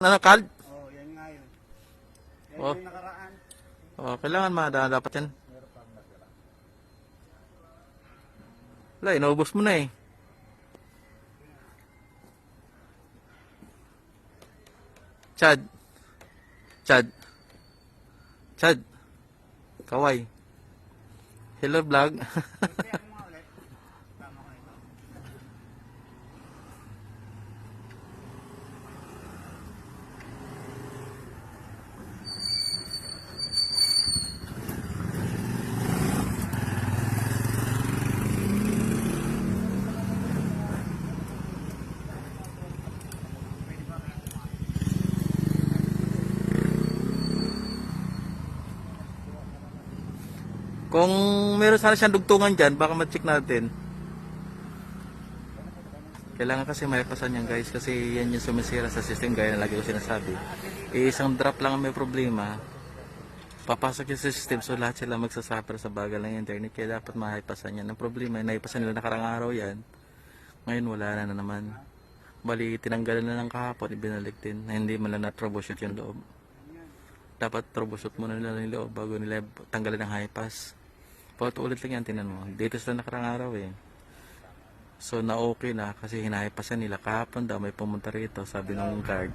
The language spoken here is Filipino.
Ano, Carl? Oh, yan nga yun. Yan Oh. yung nakaraan. Oh, kailangan dapat yan. Wala, inaubos mo na eh. Chad. Chad. Chad. Kaway. Hello, vlog. Kaya mo nga ulit. Tama ko ito. Kung meron sana siyang dugtungan dyan, baka ma-check natin. Kailangan kasi maipasan yan guys, kasi yan yung sumisira sa system gaya na lagi ko sinasabi. Isang drop lang ang may problema, papasok yun sa system, so lahat sila magsasuffer sa bagal ng internet, kaya dapat maipasan yan. Ang problema, naipasan nila nakarang araw yan, ngayon wala na naman. Bali, tinanggalan na ng kahapon, ibinalik din, na hindi man lang na-troubleshoot yung loob. Dapat troubleshoot muna nila yung loob bago nila tanggalin ng high pass. Paulit lang yan, tinan mo. Dito sila nakarang araw eh. So na okay na kasi hinahipasan nila kahapon daw may pumunta rito, sabi ng guard.